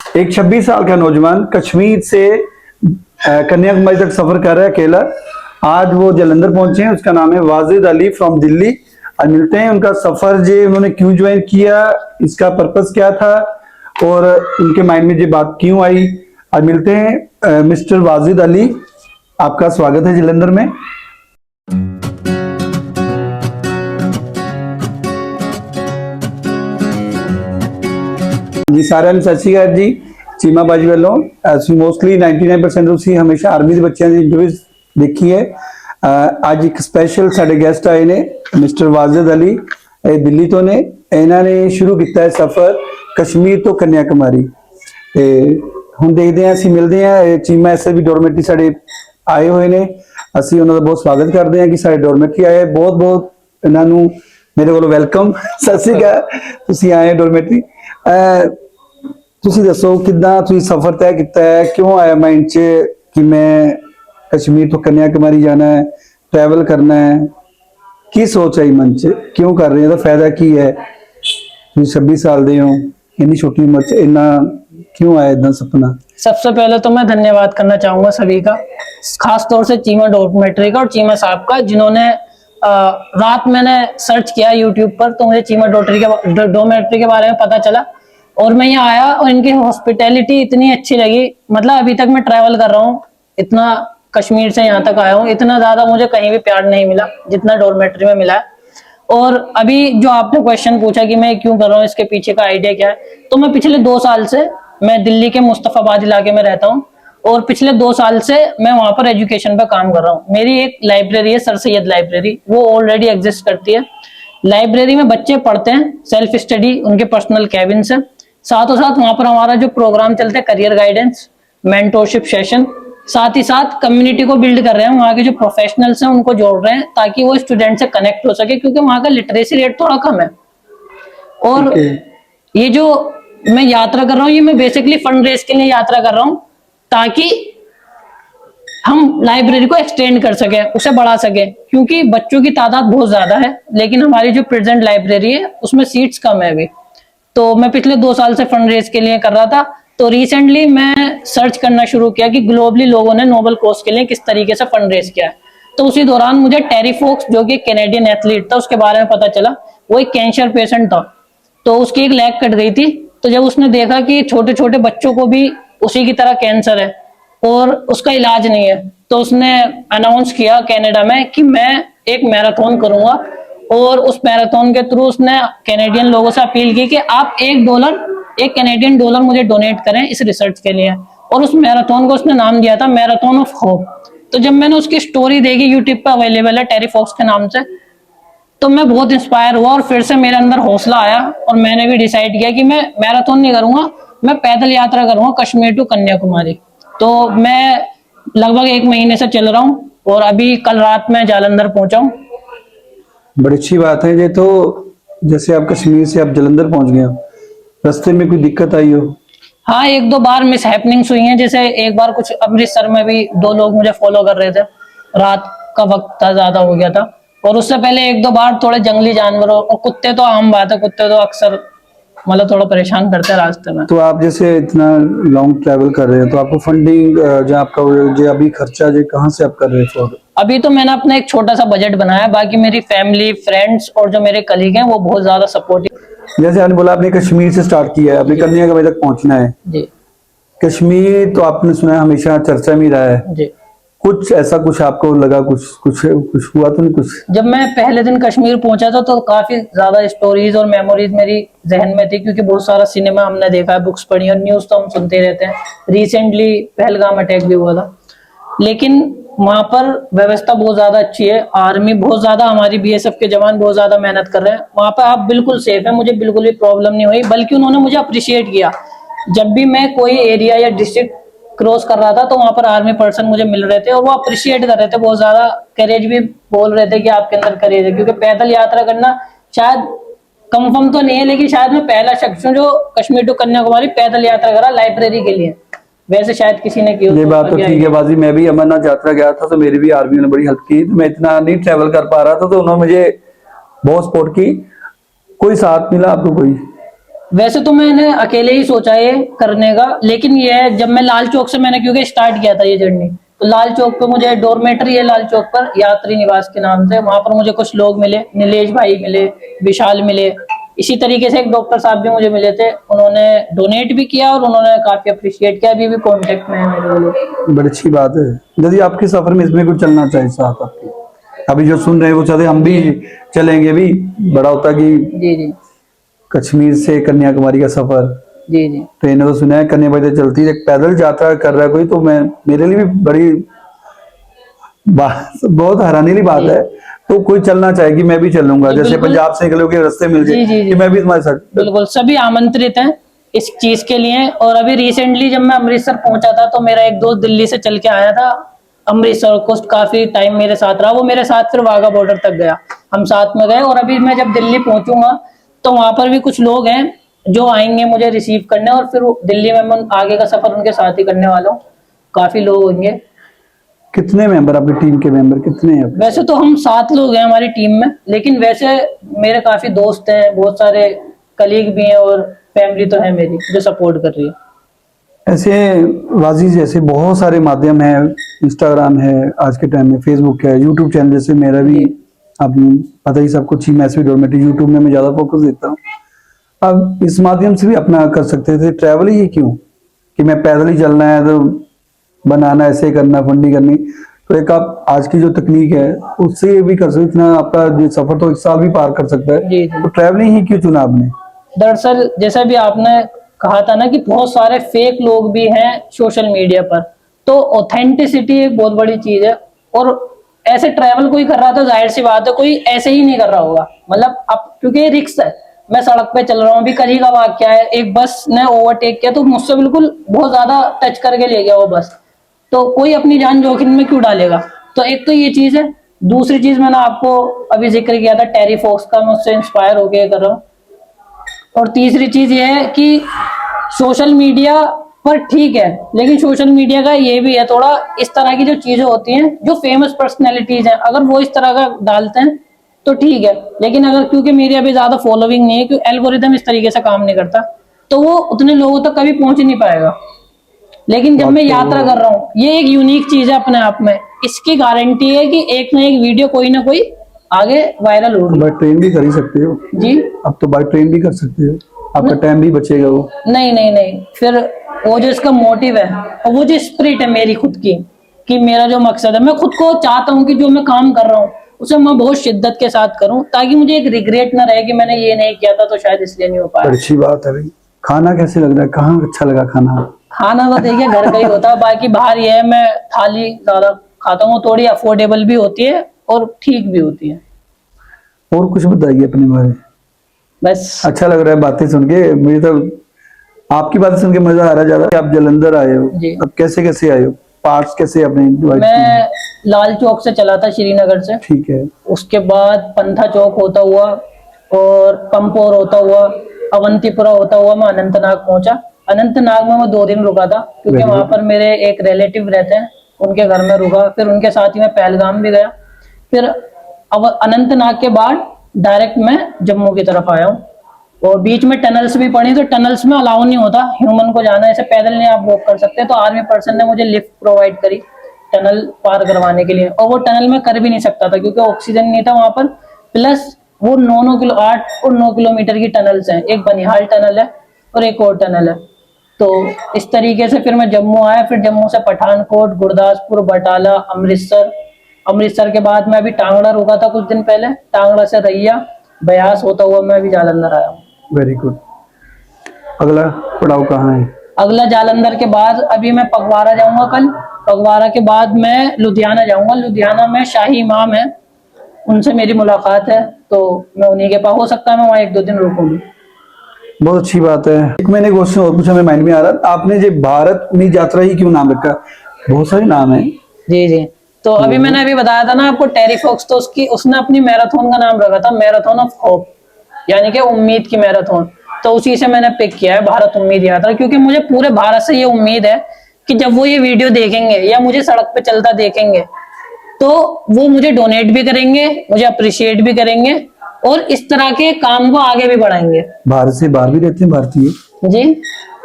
एक 26 साल का नौजवान कश्मीर से कन्याकुमारी तक सफर कर रहा है अकेला। आज वो जालंधर पहुंचे हैं। उसका नाम है वाजिद अली फ्रॉम दिल्ली। आज मिलते हैं उनका सफर जे उन्होंने क्यों ज्वाइन किया, इसका पर्पस क्या था और उनके माइंड में ये बात क्यों आई। आज मिलते हैं मिस्टर वाजिद अली। आपका स्वागत है जालंधर में। जी सारे सत श्री अकाल जी। चीमा बाजी वालों ਅਸੀਂ ਮੋਸਟਲੀ 99% ਤੁਸੀਂ ਹਮੇਸ਼ਾ ਆਰਮੀ ਦੇ ਬੱਚਿਆਂ ਦੀ ਇੰਟਰਵਿਊ ਦੇਖੀ ਹੈ। ਅੱਜ ਇੱਕ ਸਪੈਸ਼ਲ ਸਾਡੇ ਗੈਸਟ ਆਏ ਨੇ ਮਿਸਟਰ ਵਾजिद ਅਲੀ, ਇਹ ਦਿੱਲੀ ਤੋਂ ਨੇ। ਇਹਨਾਂ ਨੇ ਸ਼ੁਰੂ ਕੀਤਾ ਹੈ ਸਫ਼ਰ ਕਸ਼ਮੀਰ ਤੋਂ ਕੰਨਿਆਕੁਮਾਰੀ ਤੇ ਹੁਣ ਦੇਖਦੇ ਹਾਂ ਅਸੀਂ ਮਿਲਦੇ ਹਾਂ। ਚੀਮਾ ਐਸਐਸਬੀ ਡੋਰਮੈਟਰੀ ਸਾਡੇ ਆਏ ਹੋਏ ਨੇ। ਅਸੀਂ ਉਹਨਾਂ ਦਾ ਬਹੁਤ ਸਵਾਗਤ ਕਰਦੇ ਹਾਂ ਕਿ ਸਾਡੇ ਡੋਰਮੈਟਰੀ ਆਏ। ਬਹੁਤ ਬਹੁਤ ਇਹਨਾਂ ਨੂੰ ਮੇਰੇ ਵੱਲੋਂ ਵੈਲਕਮ। ਸਤਿ ਸ਼੍ਰੀ ਅਕਾਲ, ਤੁਸੀਂ ਆਏ ਡੋਰਮੈਟਰੀ। ਤੁਸੀਂ ਦੱਸੋ ਕਿੱਦਾਂ ਤੁਸੀਂ ਸਫ਼ਰ ਤੈਅ ਕੀਤਾ ਹੈ, ਕਿਉਂ ਆਇਆ ਮਾਈਂਡ 'ਚ ਕਿ ਮੈਂ ਕਸ਼ਮੀਰ ਤੋਂ ਕੰਨਿਆਕੁਮਾਰੀ ਜਾਣਾ ਹੈ, ट्रैवल करना है, की सोच आई मन च, क्यों कर रहे हैं, फायदा की है? 26 साल दे हो, इतनी छोटी उम्र च इतना क्यों आया इतना सपना? सबसे पहले तो मैं धन्यवाद करना चाहूंगा सभी का, खास तौर से चीमा डॉर्मेट्री का और चीमा साहब का, जिन्होंने रात मैंने सर्च किया यूट्यूब पर तो मुझे चीमा डॉर्मेट्री के बारे में पता चला और मैं यहाँ आया और इनकी हॉस्पिटैलिटी इतनी अच्छी लगी। मतलब अभी तक मैं ट्रैवल कर रहा हूँ, इतना कश्मीर से यहाँ तक आया हूँ, इतना ज्यादा मुझे कहीं भी प्यार नहीं मिला जितना डॉर्मेट्री में मिला है। और अभी जो आपने क्वेश्चन पूछा कि मैं क्यों कर रहा हूँ, इसके पीछे का आइडिया क्या है, तो मैं पिछले 2 साल से मैं दिल्ली के मुस्तफाबाद इलाके में रहता हूँ और पिछले 2 साल से मैं वहां पर एजुकेशन पर काम कर रहा हूँ। मेरी एक लाइब्रेरी है, सर सैयद लाइब्रेरी, वो ऑलरेडी एग्जिस्ट करती है। लाइब्रेरी में बच्चे पढ़ते हैं, सेल्फ स्टडी, उनके पर्सनल कैबिन से, साथों साथ वहां पर हमारा जो प्रोग्राम चलते हैं, करियर गाइडेंस, मेंटोरशिप सेशन, साथ ही साथ कम्युनिटी को बिल्ड कर रहे हैं। वहाँ के जो प्रोफेशनल्स हैं उनको जोड़ रहे हैं ताकि वो स्टूडेंट से कनेक्ट हो सके, क्योंकि वहाँ का लिटरेसी रेट थोड़ा कम है। और ये जो मैं यात्रा कर रहा हूँ, ये मैं बेसिकली फंड रेज के लिए यात्रा कर रहा हूँ ताकि हम लाइब्रेरी को एक्सटेंड कर सके, उसे बढ़ा सके, क्योंकि बच्चों की तादाद बहुत ज्यादा है लेकिन हमारी जो प्रेजेंट लाइब्रेरी है उसमें सीट्स कम है अभी। तो मैं पिछले 2 साल से फंड रेज के लिए कर रहा था। तो रिसेंटली मैं सर्च करना शुरू किया कि ग्लोबली लोगों ने नोबेल कॉज के लिए किस तरीके से फंड रेज किया है। तो उसी दौरान मुझे टेरी फोक्स, जो कि कैनेडियन एथलीट था, उसके बारे में पता चला। वो एक कैंसर पेशेंट था, तो उसकी एक लेग कट गई थी। तो जब उसने देखा कि छोटे छोटे बच्चों को भी उसी की तरह कैंसर है और उसका इलाज नहीं है, तो उसने अनाउंस किया कनाडा में कि मैं एक मैराथन करूंगा। और उस मैराथन के थ्रू उसने कैनेडियन लोगों से अपील की कि आप $1 कैनेडियन डॉलर मुझे डोनेट करें इस रिसर्च के लिए। और उस मैराथन को उसने नाम दिया था मैराथन ऑफ होप। तो जब मैंने उसकी स्टोरी देखी, यूट्यूब पर अवेलेबल है टेरी फॉक्स के नाम से, तो मैं बहुत इंस्पायर हुआ और फिर से मेरे अंदर हौसला आया और मैंने भी डिसाइड किया कि मैं मैराथन नहीं करूंगा, मैं पैदल यात्रा करूंगा कश्मीर टू कन्याकुमारी। तो मैं लगभग 1 महीने से चल रहा हूँ और अभी कल रात में जालंधर पहुंचा हूँ। बड़ी अच्छी बात है ये। तो जैसे आप कश्मीर से आप जालंधर पहुंच गए हो, रास्ते में कोई दिक्कत आई हो? हाँ, 1-2 बार मिस हैपनिंग्स हुई हैं। जैसे एक बार कुछ अमृतसर में भी 2 लोग मुझे फॉलो कर रहे थे, रात का वक्त था, ज्यादा हो गया था। और उससे पहले 1-2 बार थोड़े जंगली जानवरों और कुत्ते, तो आम बात है, कुत्ते तो अक्सर मतलब थोड़ा परेशान करते हैं रास्ते में। तो आप जैसे इतना लॉन्ग ट्रैवल कर रहे हैं तो आपको फंडिंग जो आपका जो अभी खर्चा जो कहाँ से आप कर रहे हैं? अभी तो मैंने अपना एक छोटा सा बजट बनाया, बाकी मेरी फैमिली, फ्रेंड्स और जो मेरे कलीग हैं वो बहुत ज्यादा सपोर्टिव। जैसे आपने बोला आपने कश्मीर से स्टार्ट किया है, आपने कन्याकुमारी तक पहुंचना है जी। कश्मीर तो आपने सुना है हमेशा चर्चा में रहा है जी। कुछ ऐसा कुछ आपको लगा, कुछ हुआ तो नहीं? कुछ जब मैं पहले दिन कश्मीर पहुंचा था तो काफी ज्यादा स्टोरीज और मेमोरीज मेरी जहन में थी, क्योंकि बहुत सारा सिनेमा हमने देखा है, बुक्स पढ़ी और न्यूज तो हम सुनते रहते हैं। रिसेंटली पहलगाम अटैक भी हुआ था, लेकिन वहां पर व्यवस्था बहुत ज्यादा अच्छी है। आर्मी बहुत ज्यादा, हमारी बीएसएफ के जवान बहुत ज्यादा मेहनत कर रहे हैं। वहां पर आप बिल्कुल सेफ है, मुझे बिल्कुल भी प्रॉब्लम नहीं हुई, बल्कि उन्होंने मुझे अप्रिशिएट किया। जब भी मैं कोई एरिया या डिस्ट्रिक्ट क्रॉस कर रहा था तो वहां पर आर्मी पर्सन मुझे मिल रहे थे और वो अप्रिशिएट कर रहे थे, बहुत ज्यादा करेज भी बोल रहे थे कि आपके अंदर करेज है। क्योंकि पैदल यात्रा करना शायद कंफर्म तो नहीं है, लेकिन शायद मैं पहला शख्स हूँ जो कश्मीर टू कन्याकुमारी पैदल यात्रा करा लाइब्रेरी के लिए। वैसे शायद किसी ने की हो। ये बात तो ठीक है बाजी, मैं भी अमरनाथ यात्रा गया था तो मेरी भी आर्मी ने बड़ी हेल्प की। तो मैं इतना नहीं ट्रैवल कर पा रहा था तो उन्होंने मुझे बहुत सपोर्ट की। कोई साथ मिला आपको? कोई वैसे तो मैंने अकेले ही सोचा ये करने का, लेकिन ये है जब मैं लाल चौक से मैंने क्योंकि स्टार्ट किया था ये जर्नी, तो लाल चौक पे मुझे डोरमेट्री है, लाल चौक पर यात्री निवास के नाम से, वहां पर मुझे कुछ लोग मिले, नीलेश भाई मिले, विशाल मिले, इसी तरीके से एक डॉक्टर साहब भी मुझे मिले थे, उन्होंने डोनेट भी किया और उन्होंने काफी अप्रिशिएट किया, अभी भी कांटेक्ट में है मेरे वो लोग। बड़ी अच्छी बात है। यदि आपके सफर में इसमें कुछ चलना चाहिए साथ आपके, अभी जो सुन रहे हैं वो चाहते हम भी चलेंगे, भी बड़ा होता कि जी जी कश्मीर से कन्याकुमारी का सफर, जी जी ट्रेन तो सुना है कन्याकुमारी से चलती है, एक पैदल यात्रा कर रहा है कोई, तो मैं मेरे लिए भी बड़ी बहुत हैरानी वाली बात है। तो कोई चलना चाहेगी, मैं भी चलूंगा, जैसे बिल्कुल। पंजाब से निकलोगे रास्ते मिल जी, गए जी, जी। कि मैं भी तुम्हारे साथ। बिल्कुल, सभी आमंत्रित हैं इस चीज के लिए। और अभी रिसेंटली जब मैं अमृतसर पहुंचा था, तो मेरा एक दोस्त दिल्ली से चल के आया था अमृतसर को, काफी टाइम मेरे साथ रहा, वो मेरे साथ फिर वाघा बॉर्डर तक गया, हम साथ में गए। और अभी मैं जब दिल्ली पहुंचूंगा तो वहां पर भी कुछ लोग हैं जो आएंगे मुझे रिसीव करने, और फिर दिल्ली में मैं आगे का सफर उनके साथ ही करने वाला हूँ। काफी लोग होंगे। कितने मेंबर, अपनी टीम के मेंबर कितने हैं? वैसे तो हम 7 लोग हैं हमारी टीम में, लेकिन वैसे मेरे काफी दोस्त हैं, बहुत सारे कलीग भी हैं, और फैमिली तो है मेरी जो सपोर्ट कर रही है। ऐसे वाजी जैसे बहुत सारे माध्यम है, इंस्टाग्राम है आज के टाइम में, फेसबुक है, यूट्यूब चैनल जैसे मेरा भी, आप पता ही सबको चीमा एसवी डोरमेट्री, यूट्यूब में मैं ज्यादा फोकस देता हूँ। अब इस माध्यम से भी अपना कर सकते थे, ट्रैवल ही क्यों कि मैं पैदल ही चलना है, तो बनाना ऐसे करना, फंडिंग करनी, तो एक आप आज की जो तकनीक है उससे भी कर सकते, इतना आपका जो सफर तो 1 साल भी पार कर सकता है। जी, जी। तो ट्रैवलिंग ही क्यों चुना आपने? दरअसल जैसा भी आपने कहा था ना कि बहुत सारे फेक लोग भी हैं सोशल मीडिया पर, तो ऑथेंटिसिटी एक बहुत बड़ी चीज है। और ऐसे ट्रैवल कोई कर रहा था, जाहिर सी बात है कोई ऐसे ही नहीं कर रहा होगा, मतलब अब क्योंकि ये रिक्स है, मैं सड़क पे चल रहा हूँ, अभी कल ही का वाक्य है, एक बस ने ओवरटेक किया तो मुझसे बिल्कुल बहुत ज्यादा टच करके ले गया वो बस, तो कोई अपनी जान जोखिम में क्यों डालेगा। तो एक तो ये चीज है। दूसरी चीज मैंने आपको अभी जिक्र किया था टेरी फॉक्स का, मैं उससे इंस्पायर होके कर रहा हूँ। और तीसरी चीज ये है कि सोशल मीडिया पर ठीक है, लेकिन सोशल मीडिया का ये भी है थोड़ा, इस तरह की जो चीजें होती हैं जो फेमस पर्सनैलिटीज हैं, अगर वो इस तरह का डालते हैं तो ठीक है, लेकिन अगर क्योंकि मेरी अभी ज्यादा फॉलोइंग नहीं है, क्योंकि एल्गोरिदम इस तरीके से काम नहीं करता, तो वो उतने लोगों तक कभी पहुंच ही नहीं पाएगा। लेकिन जब मैं यात्रा कर रहा हूँ, ये एक यूनिक चीज है अपने आप में, इसकी गारंटी है कि एक ना एक वीडियो कोई ना कोई आगे वायरल होगी। बाय ट्रेन भी कर ही सकते हो जी, अब तो, बाय ट्रेन भी कर सकते हो, आपका टाइम भी बचेगा। वो नहीं नहीं नहीं, फिर वो जो इसका मोटिव है और वो जो स्पिरिट है मेरी खुद की, कि मेरा जो मकसद है, मैं खुद को चाहता हूँ कि जो मैं काम कर रहा हूँ उसे मैं बहुत शिद्दत के साथ करूँ, ताकि मुझे एक रिग्रेट ना रहे कि मैंने ये नहीं किया था तो शायद इसलिए नहीं हो पाया। अच्छी बात है भाई। खाना कैसे लग रहा है, कहाँ अच्छा लगा खाना? खाना तो देखिए घर का ही होता है, बाकी बाहर ये है मैं थाली ज्यादा खाता हूँ, थोड़ी अफोर्डेबल भी होती है और ठीक भी होती है। और कुछ बताइए अपने बारे में। बस अच्छा लग रहा है बातें सुन के, मुझे तो आपकी बातें सुन के मजा आ रहा है ज्यादा। आप जलंधर आए हो, जी। अब कैसे कैसे आए हो, पार्ट्स कैसे अपने divide किए? मैं लाल चौक से चला था श्रीनगर से, ठीक है, उसके बाद पंथा चौक होता हुआ और पंपोर होता हुआ, अवंतीपुरा होता हुआ मैं अनंतनाग पहुंचा। अनंतनाग में मैं 2 दिन रुका था, क्योंकि वहां पर मेरे एक रिलेटिव रहते हैं, उनके घर में रुका, फिर उनके साथ ही मैं पहलगाम भी गया। फिर अब अनंतनाग के बाद डायरेक्ट मैं जम्मू की तरफ आया हूँ, और बीच में टनल्स भी पड़ी, तो टनल्स में अलाउ नहीं होता ह्यूमन को जाना, ऐसे पैदल नहीं आप वॉक कर सकते, तो आर्मी पर्सन ने मुझे लिफ्ट प्रोवाइड करी टनल पार करवाने के लिए, और वो टनल में कर भी नहीं सकता था क्योंकि ऑक्सीजन नहीं था वहां पर, प्लस वो 8 और 9 किलोमीटर की टनल्स हैं, एक बनिहाल टनल है और एक और टनल है। तो इस तरीके से फिर मैं जम्मू आया, फिर जम्मू से पठानकोट, गुरदासपुर, बटाला, अमृतसर, अमृतसर के बाद मैं अभी टांगड़ा रुका था कुछ दिन पहले, टांगड़ा से रैया, ब्यास होता हुआ मैं अभी जालंधर आया हूँ। Very good. अगला पड़ाव कहाँ है? अगला जालंधर के बाद अभी मैं पगवाड़ा जाऊंगा कल, पगवाड़ा के बाद मैं लुधियाना जाऊंगा। लुधियाना में शाही इमाम है, उनसे मेरी मुलाकात है, तो मैं उन्हीं के पास, हो सकता है मैं वहाँ 1-2 दिन रुकूंगी। बहुत अच्छी बात है। एक मैंने क्वेश्चन और पूछा, मेरे माइंड में आ रहा, आपने जो भारत में यात्रा ही क्यों नाम रखा? बहुत सारे नाम है। जी जी, तो अभी मैंने अभी बताया था ना आपको टेरी फॉक्स, तो उसने अपनी मैराथन का नाम रखा था मैराथन ऑफ होप, यानी कि उम्मीद की मैराथन, तो उसी से मैंने पिक किया है भारत उम्मीद यात्रा, क्योंकि मुझे पूरे भारत से ये उम्मीद है कि जब वो ये वीडियो देखेंगे या मुझे सड़क पे चलता देखेंगे, तो वो मुझे डोनेट भी करेंगे, मुझे अप्रिशिएट भी करेंगे, और इस तरह के काम को आगे भी बढ़ाएंगे। भारत से बाहर भी रहते हैं भारतीय, जी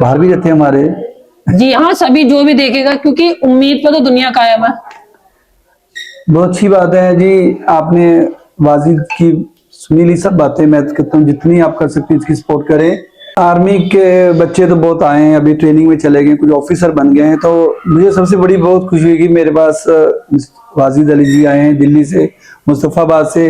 बाहर भी रहते हैं हमारे। जी हाँ, सभी जो भी देखेगा, क्योंकि उम्मीद पर तो दुनिया कायम है। बहुत अच्छी बात है जी, आपने वाजिद की सुनी ली सब बातें। मैं तो कहता हूँ जितनी आप कर सकते हैं इसकी सपोर्ट करें। आर्मी के बच्चे तो बहुत आए हैं, अभी ट्रेनिंग में चले गए, कुछ ऑफिसर बन गए हैं। तो मुझे सबसे बड़ी बहुत खुशी हुई कि मेरे पास वाजिद अली जी आए हैं दिल्ली से, मुस्तफाबाद से।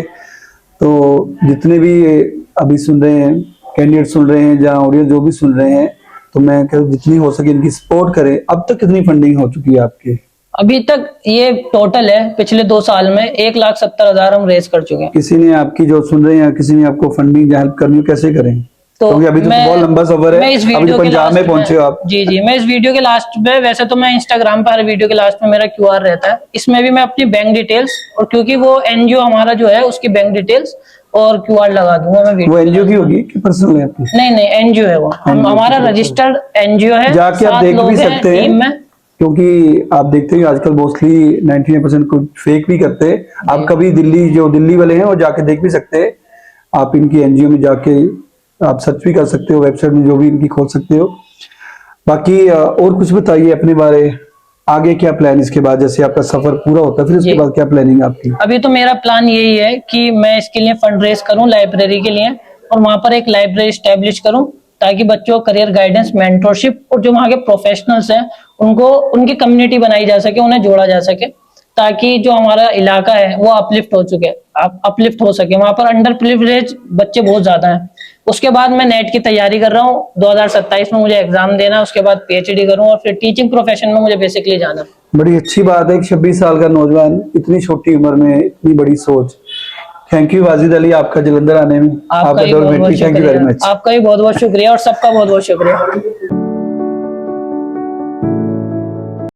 तो जितने भी अभी सुन रहे हैं, कैंडिडेट सुन रहे हैं, जहाँ ऑडियो जो भी सुन रहे हैं, तो मैं कहता हूँ जितनी हो सके इनकी सपोर्ट करें। अब तक कितनी फंडिंग हो चुकी है आपकी? अभी तक ये टोटल है पिछले 2 साल में 1,70,000 हम रेज कर चुके हैं। किसी ने आपकी जो सुन रहे हैं, किसी ने आपको फंडिंग हेल्प करनी हो, कैसे करें? तो क्योंकि अभी तो बहुत लंबा सफर मैं है, इस अभी वीडियो तो के पंजाब में लास्ट पहुंचे हो आप। जी जी, मैं इस वीडियो के लास्ट में, वैसे तो मैं इंस्टाग्राम पर हर वीडियो के लास्ट में मेरा QR रहता है, इसमें भी मैं अपनी बैंक डिटेल्स, और क्योंकि वो NGO हमारा जो है उसकी बैंक डिटेल्स और QR लगा दूंगा मैं वीडियो। वो NGO की होगी कि पर्सनल है आपकी? नहीं NGO है वो, हमारा रजिस्टर्ड NGO है। जाके आप 7 देख लोग भी हैं सकते टीम हैं, में। क्योंकि आप देखते हैं आजकल मोस्टली 99% कुछ फेक भी करते हैं। आप कभी दिल्ली वाले हैं वो जाके देख भी सकते हैं। आप इनकी NGO में जाके आप सर्च भी कर सकते हो, वेबसाइट में जो भी इनकी खोल सकते हो। बाकी और कुछ बताइए अपने बारे, आगे क्या प्लान इसके बाद, जैसे आपका सफर पूरा होता है फिर उसके जी। बाद क्या प्लानिंग आपकी? अभी तो मेरा प्लान यही है कि मैं इसके लिए फंड रेज करूं लाइब्रेरी के लिए, और वहां पर एक लाइब्रेरी स्टैब्लिश करूं, ताकि बच्चों को करियर गाइडेंस, मेंटरशिप, और जो वहाँ के प्रोफेशनल्स हैं उनको, उनकी कम्युनिटी बनाई जा सके, उन्हें जोड़ा जा सके, ताकि जो हमारा इलाका है वो अपलिफ्ट हो सके। वहां पर अंडर प्रिविलेज बच्चे बहुत ज्यादा हैं। उसके बाद मैं नेट की तैयारी कर रहा हूँ, 2027 में मुझे एग्जाम देना है, उसके बाद PhD करूँ, और फिर टीचिंग प्रोफेशन में मुझे बेसिकली जाना। बड़ी अच्छी बात है कि 26 साल का नौजवान इतनी छोटी उम्र में इतनी बड़ी सोच। थैंक यू वाजिद अली, आपका जलंधर आने में, आपका भी बहुत बहुत थैंक यू वेरी शुक्रिया, मच। आपका भी बहुत बहुत शुक्रिया, और सबका बहुत बहुत शुक्रिया।